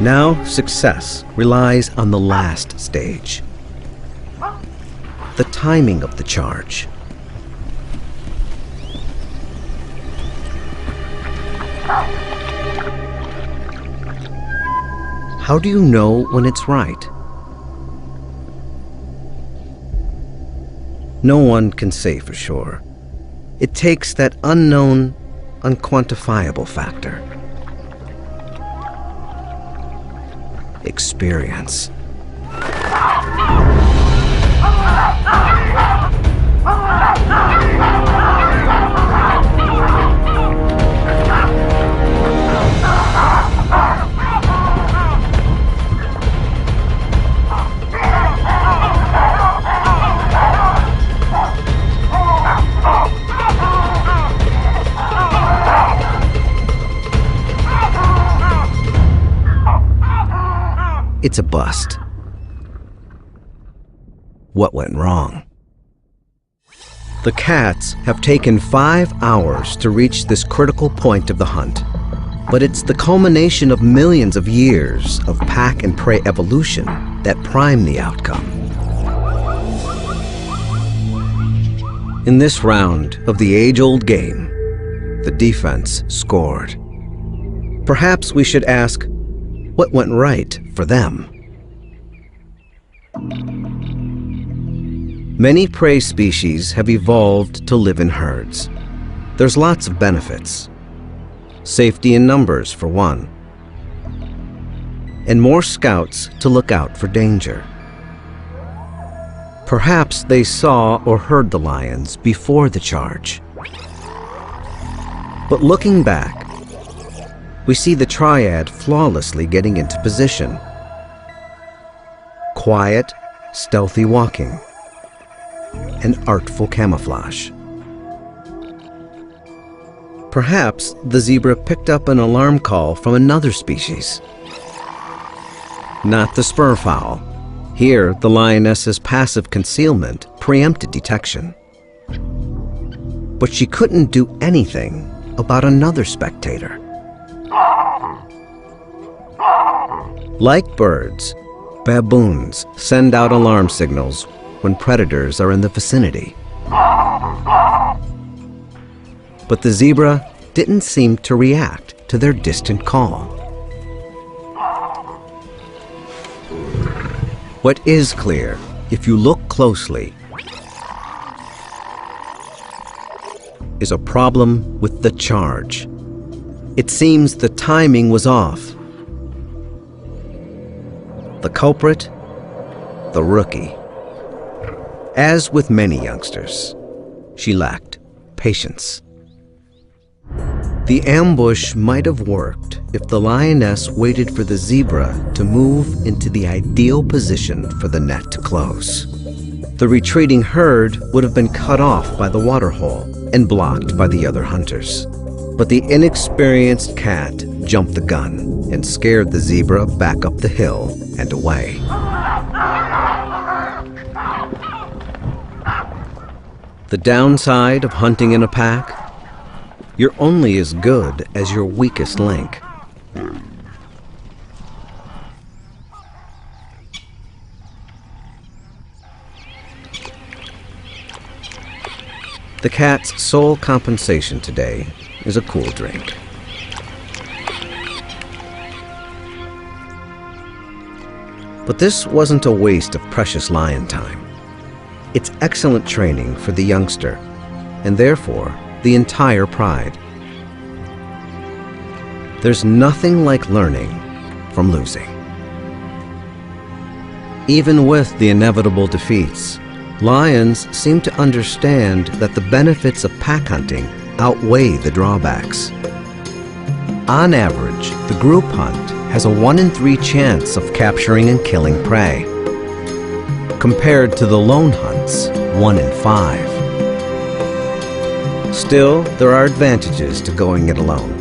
Now, success relies on the last stage. The timing of the charge. How do you know when it's right? No one can say for sure. It takes that unknown, unquantifiable factor. Experience. It's a bust. What went wrong? The cats have taken 5 hours to reach this critical point of the hunt, but it's the culmination of millions of years of pack and prey evolution that prime the outcome. In this round of the age-old game, the defense scored. Perhaps we should ask, what went right for them? Many prey species have evolved to live in herds. There's lots of benefits. Safety in numbers, for one. And more scouts to look out for danger. Perhaps they saw or heard the lions before the charge. But looking back, we see the triad flawlessly getting into position. Quiet, stealthy walking, and artful camouflage. Perhaps the zebra picked up an alarm call from another species. Not the spurfowl. Here, the lioness's passive concealment preempted detection. But she couldn't do anything about another spectator. Like birds, baboons send out alarm signals when predators are in the vicinity. But the zebra didn't seem to react to their distant call. What is clear, if you look closely, is a problem with the charge. It seems the timing was off. The culprit, the rookie. As with many youngsters, she lacked patience. The ambush might have worked if the lioness waited for the zebra to move into the ideal position for the net to close. The retreating herd would have been cut off by the waterhole and blocked by the other hunters. But the inexperienced cat jumped the gun and scared the zebra back up the hill and away. The downside of hunting in a pack? You're only as good as your weakest link. The cat's sole compensation today is a cool drink. But this wasn't a waste of precious lion time. It's excellent training for the youngster, and therefore the entire pride. There's nothing like learning from losing. Even with the inevitable defeats, lions seem to understand that the benefits of pack hunting outweigh the drawbacks. On average, the group hunt has a 1 in 3 chance of capturing and killing prey, compared to the lone hunts, 1 in 5. Still, there are advantages to going it alone.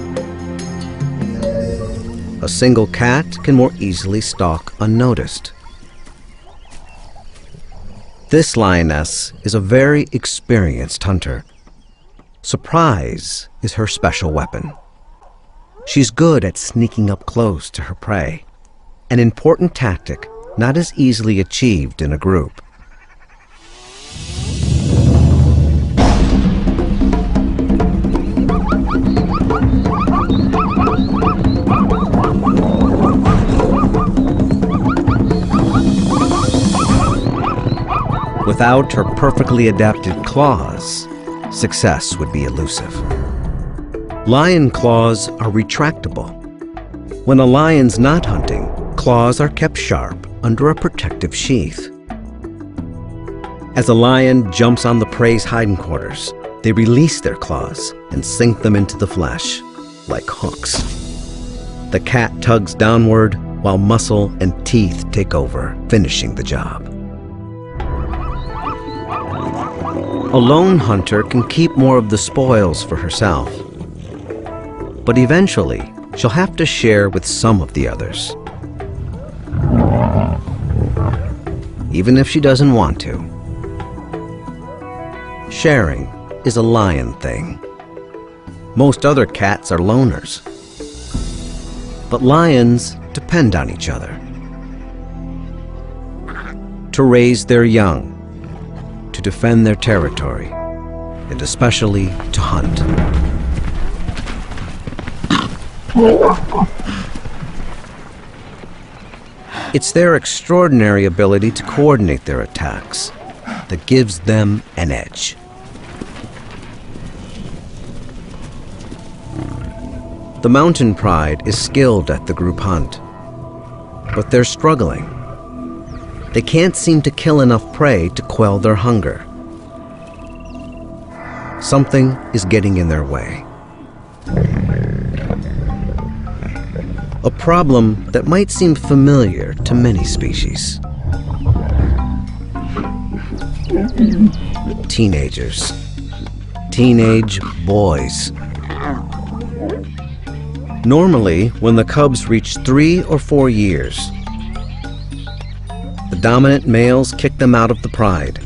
A single cat can more easily stalk unnoticed. This lioness is a very experienced hunter. Surprise is her special weapon. She's good at sneaking up close to her prey, an important tactic not as easily achieved in a group. Without her perfectly adapted claws, success would be elusive. Lion claws are retractable. When a lion's not hunting, claws are kept sharp under a protective sheath. As a lion jumps on the prey's hiding-quarters, they release their claws and sink them into the flesh, like hooks. The cat tugs downward while muscle and teeth take over, finishing the job. A lone hunter can keep more of the spoils for herself, but eventually she'll have to share with some of the others, even if she doesn't want to. Sharing is a lion thing. Most other cats are loners, but lions depend on each other to raise their young, to defend their territory, and especially to hunt. It's their extraordinary ability to coordinate their attacks that gives them an edge. The mountain pride is skilled at the group hunt, but they're struggling. They can't seem to kill enough prey to quell their hunger. Something is getting in their way. A problem that might seem familiar to many species. Teenagers. Teenage boys. Normally, when the cubs reach 3 or 4 years, the dominant males kick them out of the pride.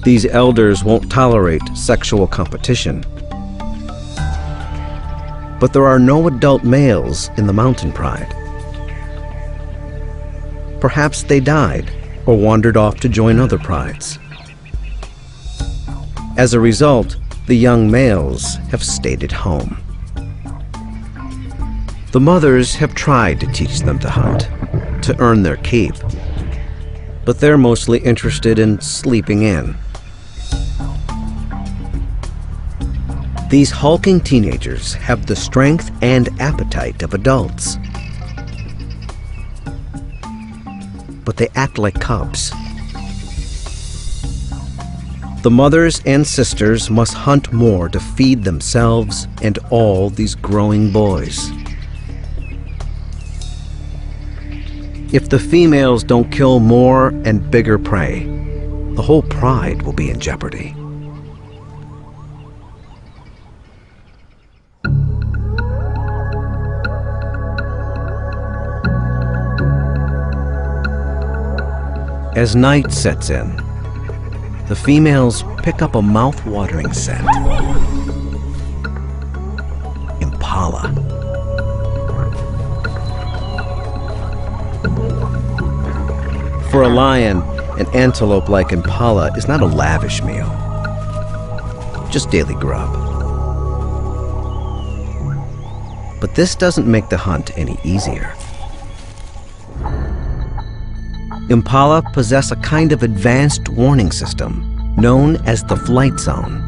These elders won't tolerate sexual competition. But there are no adult males in the mountain pride. Perhaps they died or wandered off to join other prides. As a result, the young males have stayed at home. The mothers have tried to teach them to hunt, to earn their keep, but they're mostly interested in sleeping in. These hulking teenagers have the strength and appetite of adults, but they act like cubs. The mothers and sisters must hunt more to feed themselves and all these growing boys. If the females don't kill more and bigger prey, the whole pride will be in jeopardy. As night sets in, the females pick up a mouth-watering scent. Impala. For a lion, an antelope like impala is not a lavish meal, just daily grub. But this doesn't make the hunt any easier. Impala possess a kind of advanced warning system known as the flight zone.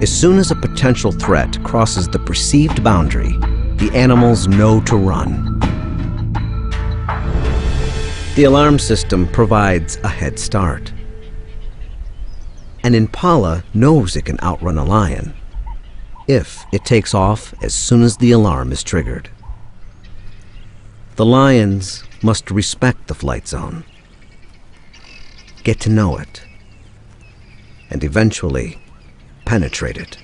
As soon as a potential threat crosses the perceived boundary, the animals know to run. The alarm system provides a head start. An impala knows it can outrun a lion if it takes off as soon as the alarm is triggered. The lions must respect the flight zone, get to know it, and eventually penetrate it.